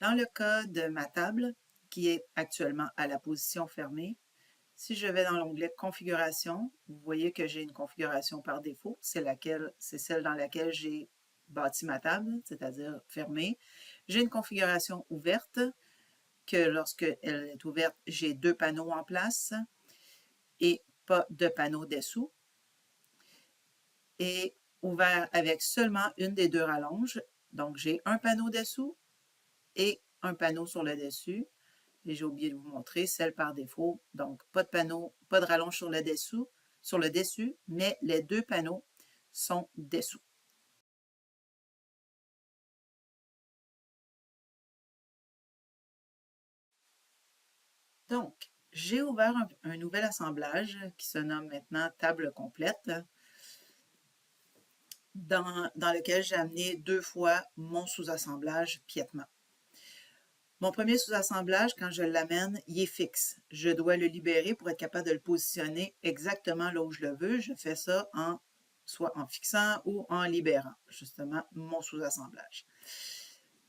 Dans le cas de ma table, qui est actuellement à la position fermée, si je vais dans l'onglet Configuration, vous voyez que j'ai une configuration par défaut. C'est celle dans laquelle j'ai bâti ma table, c'est-à-dire fermée. J'ai une configuration ouverte, que lorsqu'elle est ouverte, j'ai 2 panneaux en place et pas de panneau dessous. Et ouvert avec seulement une des 2 rallonges. Donc, j'ai un panneau dessous et un panneau sur le dessus. Et j'ai oublié de vous montrer celle par défaut. Donc, pas de panneau, pas de rallonge sur le dessus, mais les 2 panneaux sont dessous. Donc, j'ai ouvert un nouvel assemblage qui se nomme maintenant table complète, dans lequel j'ai amené 2 fois mon sous-assemblage piétement. Mon premier sous-assemblage, quand je l'amène, il est fixe. Je dois le libérer pour être capable de le positionner exactement là où je le veux. Je fais ça soit en fixant ou en libérant, justement, mon sous-assemblage.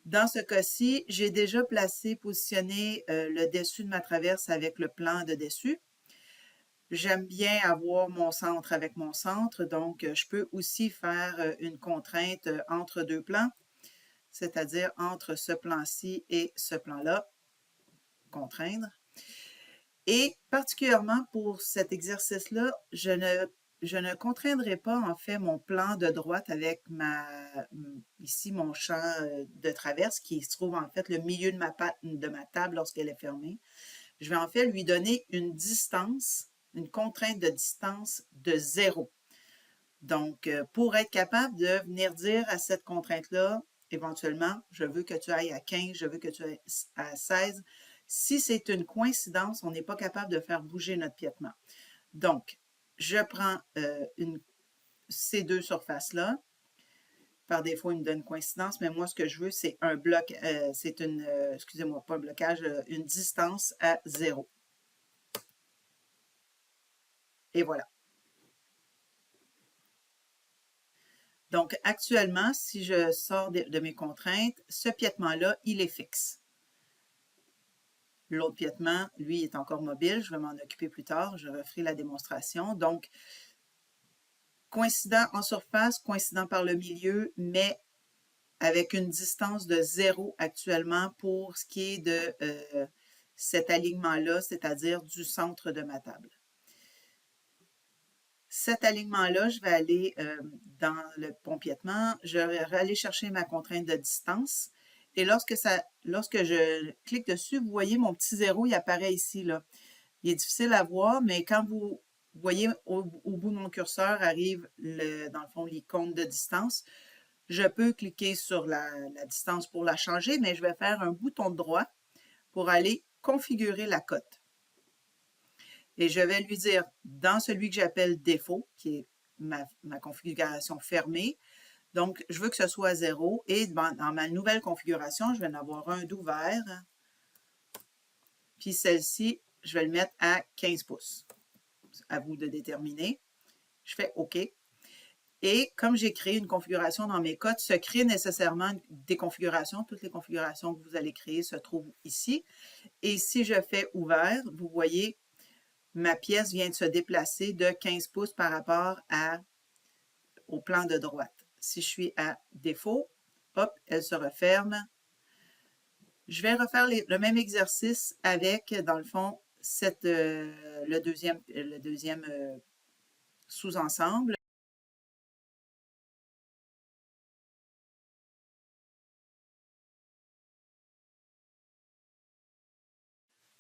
Dans ce cas-ci, j'ai déjà positionné le dessus de ma traverse avec le plan de dessus. J'aime bien avoir mon centre avec mon centre, donc je peux aussi faire une contrainte entre 2 plans, c'est-à-dire entre ce plan-ci et ce plan-là, contraindre. Et particulièrement pour cet exercice-là, je ne contraindrai pas en fait mon plan de droite avec ici mon champ de traverse qui se trouve en fait le milieu de ma table lorsqu'elle est fermée. Je vais en fait lui donner une distance, une contrainte de distance de 0. Donc, pour être capable de venir dire à cette contrainte-là, éventuellement, je veux que tu ailles à 15, je veux que tu ailles à 16. Si c'est une coïncidence, on n'est pas capable de faire bouger notre piétement. Donc, je prends ces 2 surfaces-là. Par défaut, il me donne coïncidence, mais moi, ce que je veux, c'est un bloc, excusez-moi, pas un blocage, une distance à 0. Et voilà. Donc, actuellement, si je sors de mes contraintes, ce piétement-là, il est fixe. L'autre piétement, lui, est encore mobile. Je vais m'en occuper plus tard. Je referai la démonstration. Donc, coïncident en surface, coïncident par le milieu, mais avec une distance de 0 actuellement pour ce qui est de cet alignement-là, c'est-à-dire du centre de ma table. Cet alignement-là, je vais aller dans le pont piétement, je vais aller chercher ma contrainte de distance. Et lorsque je clique dessus, vous voyez mon petit 0, il apparaît ici, là. Il est difficile à voir, mais quand vous voyez au bout de mon curseur arrive, dans le fond, l'icône de distance, je peux cliquer sur la distance pour la changer, mais je vais faire un bouton droit pour aller configurer la cote. Et je vais lui dire, dans celui que j'appelle défaut, qui est ma configuration fermée, donc je veux que ce soit 0. Et dans ma nouvelle configuration, je vais en avoir un d'ouvert. Puis celle-ci, je vais le mettre à 15 pouces. À vous de déterminer. Je fais OK. Et comme j'ai créé une configuration dans mes codes, se crée nécessairement des configurations. Toutes les configurations que vous allez créer se trouvent ici. Et si je fais ouvert, vous voyez, ma pièce vient de se déplacer de 15 pouces par rapport au plan de droite. Si je suis à défaut, hop, elle se referme. Je vais refaire le même exercice avec, dans le fond, le deuxième sous-ensemble.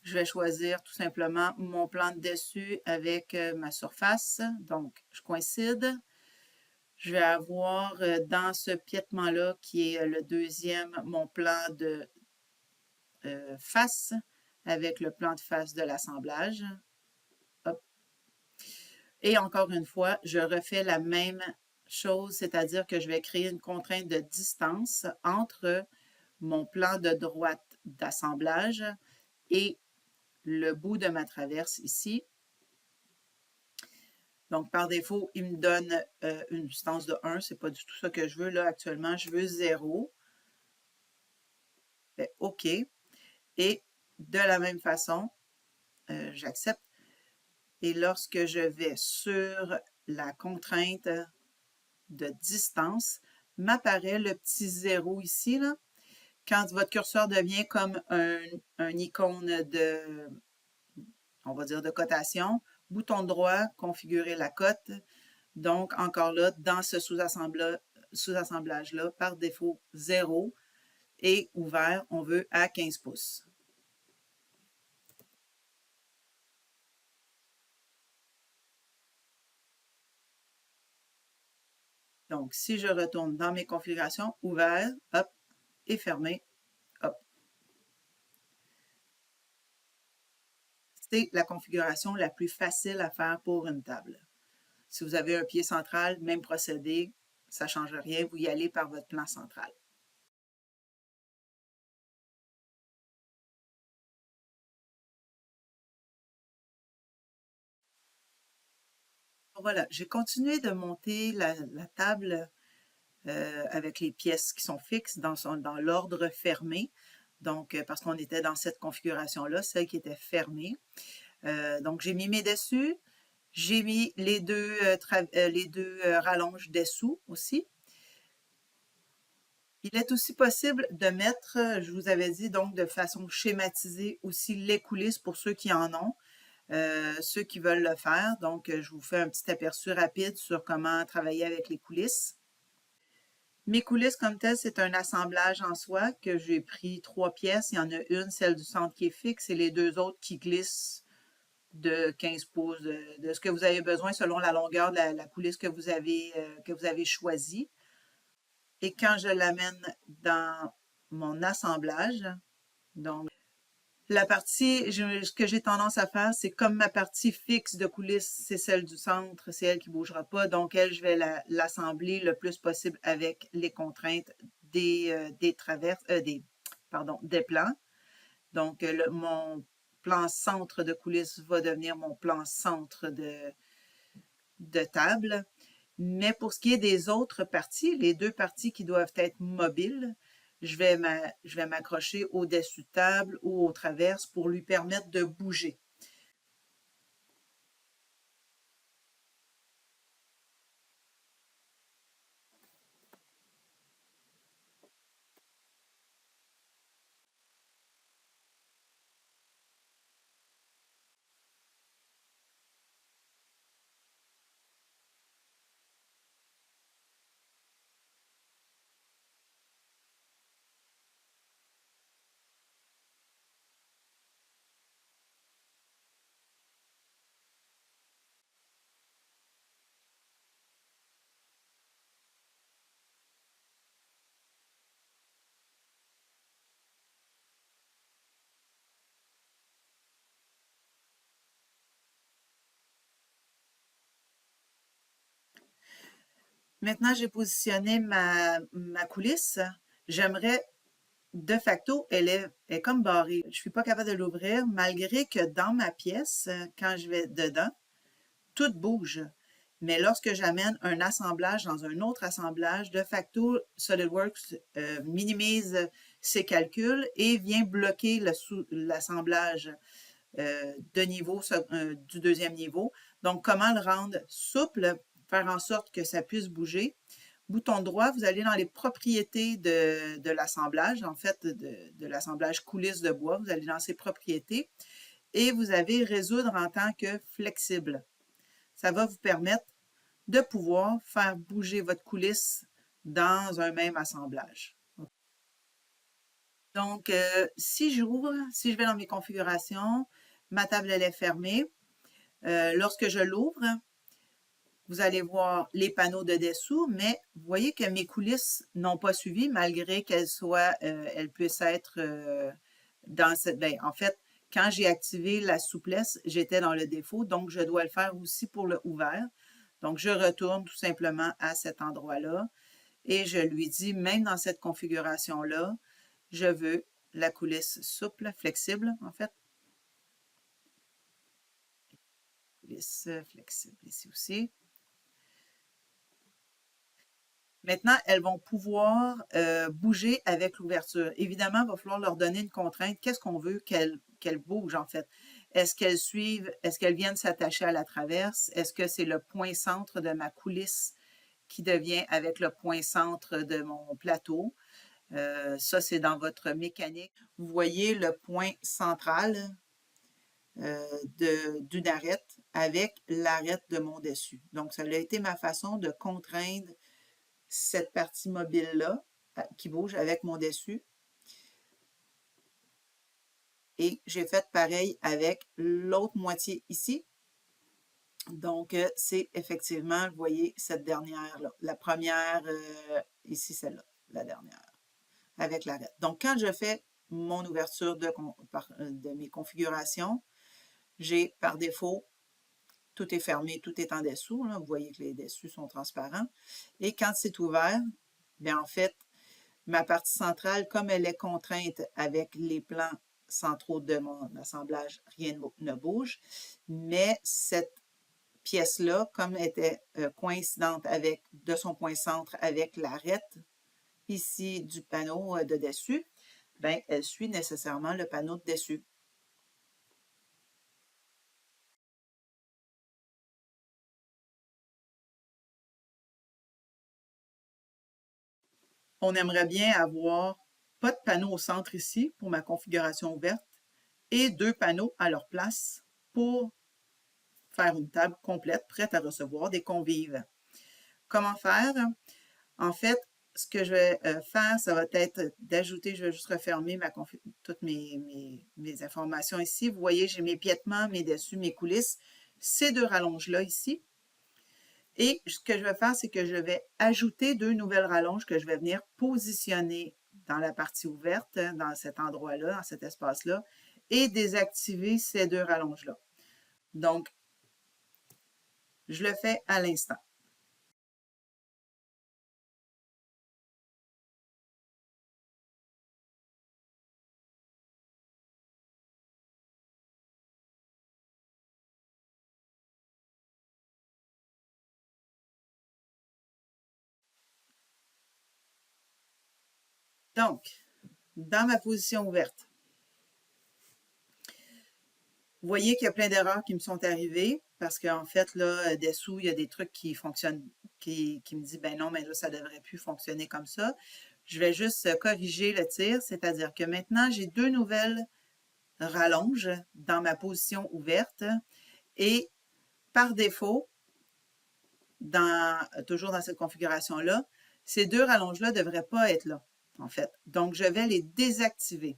Je vais choisir tout simplement mon plan de dessus avec ma surface. Donc, je coïncide. Je vais avoir dans ce piétement-là, qui est le deuxième, mon plan de face avec le plan de face de l'assemblage. Et encore une fois, je refais la même chose, c'est-à-dire que je vais créer une contrainte de distance entre mon plan de droite d'assemblage et le bout de ma traverse ici. Donc, par défaut, il me donne une distance de 1. Ce n'est pas du tout ça que je veux. Là, actuellement, je veux 0. OK. OK. Et de la même façon, j'accepte. Et lorsque je vais sur la contrainte de distance, m'apparaît le petit 0 ici, là. Quand votre curseur devient comme un icône de, on va dire, de cotation, bouton droit, configurer la cote. Donc, encore là, dans ce sous-assemblage-là, par défaut, 0 et ouvert, on veut à 15 pouces. Donc, si je retourne dans mes configurations, ouvert, hop, et fermé, hop. C'est la configuration la plus facile à faire pour une table. Si vous avez un pied central, même procédé, ça ne change rien, vous y allez par votre plan central. Voilà, j'ai continué de monter la table avec les pièces qui sont fixes dans l'ordre fermé. Donc, parce qu'on était dans cette configuration-là, celle qui était fermée. Donc, j'ai mis mes dessus. J'ai mis les deux rallonges dessous aussi. Il est aussi possible de mettre, je vous avais dit, donc de façon schématisée aussi les coulisses pour ceux qui en ont, ceux qui veulent le faire. Donc, je vous fais un petit aperçu rapide sur comment travailler avec les coulisses. Mes coulisses comme telles, c'est un assemblage en soi que j'ai pris 3 pièces. Il y en a une, celle du centre qui est fixe, et les deux autres qui glissent de 15 pouces, de ce que vous avez besoin selon la longueur de la coulisse que vous avez choisie. Et quand je l'amène dans mon assemblage, donc la partie, ce que j'ai tendance à faire, c'est comme ma partie fixe de coulisse, c'est celle du centre, c'est elle qui ne bougera pas. Donc, elle, je vais l'assembler le plus possible avec les contraintes des traverses, des plans. Donc, mon plan centre de coulisse va devenir mon plan centre de table. Mais pour ce qui est des autres parties, les deux parties qui doivent être mobiles, je vais m'accrocher au-dessus de table ou aux traverses pour lui permettre de bouger. Maintenant, j'ai positionné ma coulisse. J'aimerais, de facto, elle est comme barrée. Je ne suis pas capable de l'ouvrir, malgré que dans ma pièce, quand je vais dedans, tout bouge. Mais lorsque j'amène un assemblage dans un autre assemblage, de facto, SolidWorks minimise ses calculs et vient bloquer l'assemblage de niveau du deuxième niveau. Donc, comment le rendre souple, faire en sorte que ça puisse bouger. Bouton droit, vous allez dans les propriétés de l'assemblage, en fait, de l'assemblage coulisse de bois. Vous allez dans ses propriétés et vous avez résoudre en tant que flexible. Ça va vous permettre de pouvoir faire bouger votre coulisse dans un même assemblage. Donc, si je vais dans mes configurations, ma table elle est fermée. Lorsque je l'ouvre, vous allez voir les panneaux de dessous, mais vous voyez que mes coulisses n'ont pas suivi malgré elles puissent être dans cette. Ben, en fait, quand j'ai activé la souplesse, j'étais dans le défaut, donc je dois le faire aussi pour le ouvert. Donc, je retourne tout simplement à cet endroit-là et je lui dis, même dans cette configuration-là, je veux la coulisse souple, flexible, en fait. Coulisse flexible ici aussi. Maintenant, elles vont pouvoir bouger avec l'ouverture. Évidemment, il va falloir leur donner une contrainte. Qu'est-ce qu'on veut qu'elles bougent, en fait? Est-ce qu'elles suivent, est-ce qu'elles viennent s'attacher à la traverse? Est-ce que c'est le point centre de ma coulisse qui devient avec le point centre de mon plateau? Ça, c'est dans votre mécanique. Vous voyez le point central d'une arête avec l'arête de mon dessus. Donc, ça a été ma façon de contraindre cette partie mobile-là qui bouge avec mon dessus. Et j'ai fait pareil avec l'autre moitié ici. Donc, c'est effectivement, vous voyez, cette dernière-là. La première, ici, celle-là, la dernière, avec l'arête. Donc, quand je fais mon ouverture de mes configurations, j'ai par défaut, tout est fermé, tout est en dessous. Là. Vous voyez que les dessus sont transparents. Et quand c'est ouvert, bien en fait, ma partie centrale, comme elle est contrainte avec les plans centraux de mon assemblage, rien ne bouge. Mais cette pièce-là, comme elle était coïncidente de son point centre avec l'arête ici du panneau de dessus, bien, elle suit nécessairement le panneau de dessus. On aimerait bien avoir pas de panneau au centre ici pour ma configuration ouverte et 2 panneaux à leur place pour faire une table complète prête à recevoir des convives. Comment faire? En fait, ce que je vais faire, ça va être d'ajouter, je vais juste refermer toutes mes informations ici. Vous voyez, j'ai mes piétements, mes dessus, mes coulisses, ces 2 rallonges-là ici. Et ce que je vais faire, c'est que je vais ajouter 2 nouvelles rallonges que je vais venir positionner dans la partie ouverte, dans cet endroit-là, dans cet espace-là, et désactiver ces 2 rallonges-là. Donc, je le fais à l'instant. Donc, dans ma position ouverte, vous voyez qu'il y a plein d'erreurs qui me sont arrivées parce qu'en fait, là, dessous, il y a des trucs qui fonctionnent, qui me disent, ben non, mais là, ça ne devrait plus fonctionner comme ça. Je vais juste corriger le tir, c'est-à-dire que maintenant, j'ai 2 nouvelles rallonges dans ma position ouverte et par défaut, toujours dans cette configuration-là, ces 2 rallonges-là ne devraient pas être là, en fait. Donc, je vais les désactiver.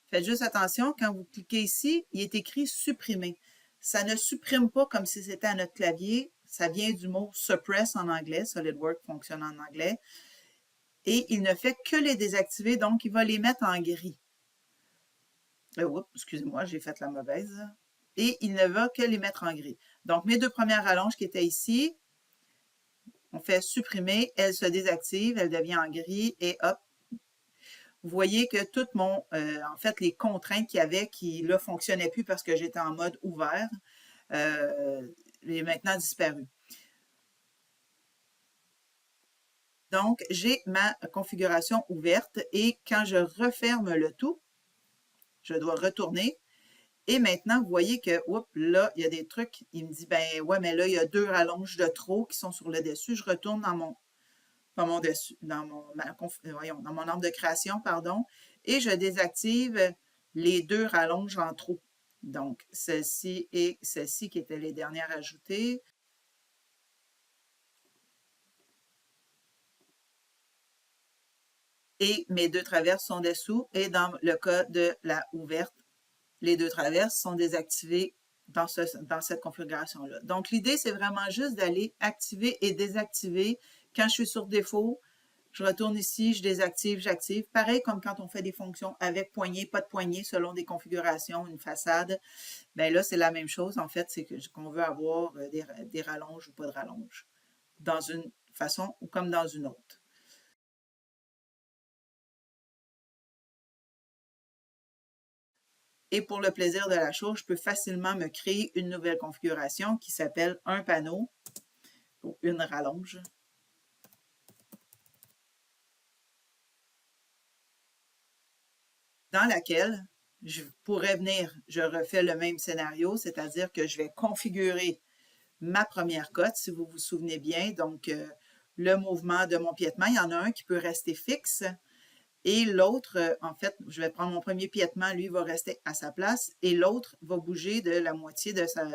Faites juste attention, quand vous cliquez ici, il est écrit « Supprimer ». Ça ne supprime pas comme si c'était à notre clavier. Ça vient du mot « suppress » en anglais. SolidWorks fonctionne en anglais. Et il ne fait que les désactiver, donc il va les mettre en gris. Excusez-moi, j'ai fait la mauvaise. Et il ne va que les mettre en gris. Donc, mes 2 premières rallonges qui étaient ici, on fait supprimer, elle se désactive, elle devient en gris et hop. Vous voyez que toutes en fait, les contraintes qu'il y avait qui ne fonctionnaient plus parce que j'étais en mode ouvert, est maintenant disparu. Donc, j'ai ma configuration ouverte et quand je referme le tout, je dois retourner. Et maintenant, vous voyez que, oups, là, il y a des trucs. Il me dit, ben ouais, mais là, il y a 2 rallonges de trop qui sont sur le dessus. Je retourne dans mon arbre de création, pardon, et je désactive les 2 rallonges en trop. Donc, celle-ci et celle-ci qui étaient les dernières ajoutées. Et mes 2 traverses sont dessous. Et dans le cas de la ouverte, les 2 traverses sont désactivées dans cette configuration-là. Donc, l'idée, c'est vraiment juste d'aller activer et désactiver. Quand je suis sur défaut, je retourne ici, je désactive, j'active. Pareil comme quand on fait des fonctions avec poignée, pas de poignée, selon des configurations, une façade. Bien là, c'est la même chose. En fait, c'est qu'on veut avoir des rallonges ou pas de rallonges dans une façon ou comme dans une autre. Et pour le plaisir de la chose, je peux facilement me créer une nouvelle configuration qui s'appelle un panneau ou une rallonge. dans laquelle je pourrais venir, je refais le même scénario, c'est-à-dire que je vais configurer ma première cote, si vous vous souvenez bien. Donc, le mouvement de mon piétement, il y en a un qui peut rester fixe et l'autre, en fait, je vais prendre mon premier piétement, lui va rester à sa place et l'autre va bouger de la moitié de sa,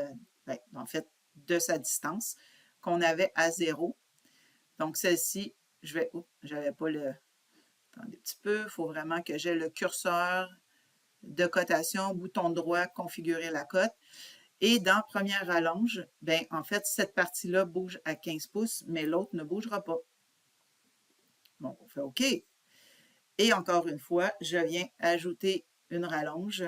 ben, en fait, de sa distance qu'on avait à 0. Donc, celle-ci, je vais, oups, j'avais pas le, attendez un petit peu, il faut vraiment que j'ai le curseur de cotation, bouton droit, configurer la cote. Et dans première rallonge, ben, en fait, cette partie-là bouge à 15 pouces, mais l'autre ne bougera pas. Bon, on fait OK. Et encore une fois, je viens ajouter une rallonge.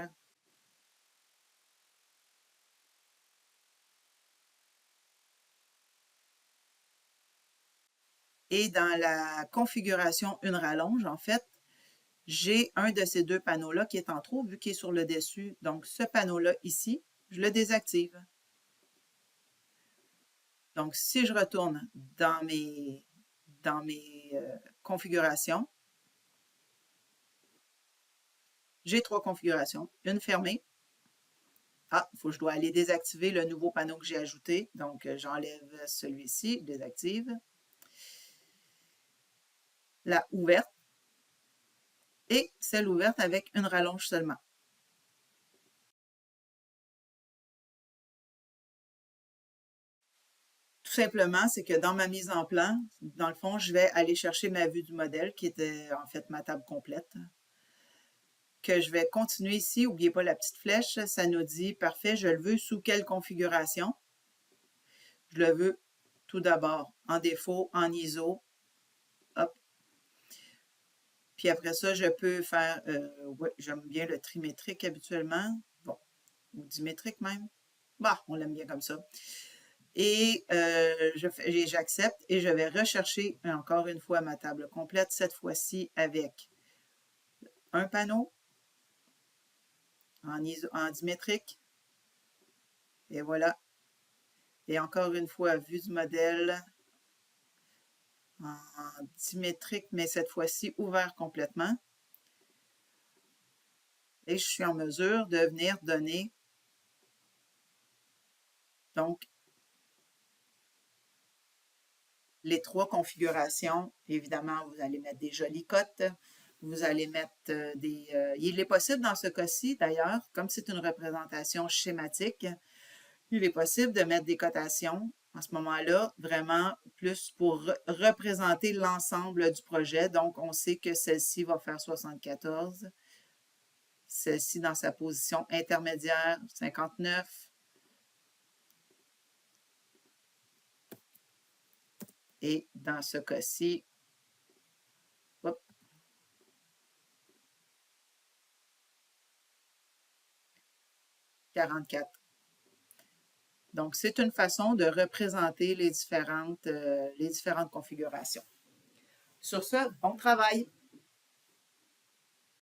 Et dans la configuration une rallonge, en fait, j'ai un de ces deux panneaux-là qui est en trop vu qu'il est sur le dessus. Donc, ce panneau-là ici, je le désactive. Donc, si je retourne dans mes configurations, j'ai 3 configurations. Une fermée. Ah, il faut que je dois aller désactiver le nouveau panneau que j'ai ajouté. Donc, j'enlève celui-ci, désactive. La ouverte et celle ouverte avec une rallonge seulement. Tout simplement, c'est que dans ma mise en plan, dans le fond, je vais aller chercher ma vue du modèle, qui était en fait ma table complète, que je vais continuer ici. N'oubliez pas la petite flèche, ça nous dit, parfait, je le veux sous quelle configuration? Je le veux tout d'abord en défaut, en ISO. Hop. Puis après ça, je peux faire, ouais, j'aime bien le trimétrique habituellement, bon, ou dimétrique même. Bah, on l'aime bien comme ça. Et j'accepte et je vais rechercher encore une fois ma table complète, cette fois-ci avec un panneau en dimétrique. Et voilà. Et encore une fois, vue du modèle en dimétrique, mais cette fois-ci ouvert complètement. Et je suis en mesure de venir donner donc les 3 configurations. Évidemment, vous allez mettre des jolies cotes. Vous allez mettre des... il est possible dans ce cas-ci, d'ailleurs, comme c'est une représentation schématique, il est possible de mettre des cotations à ce moment-là, vraiment plus pour représenter l'ensemble du projet. Donc, on sait que celle-ci va faire 74, celle-ci dans sa position intermédiaire, 59, et dans ce cas-ci, 44. Donc, c'est une façon de représenter les différentes configurations. Sur ce, bon travail!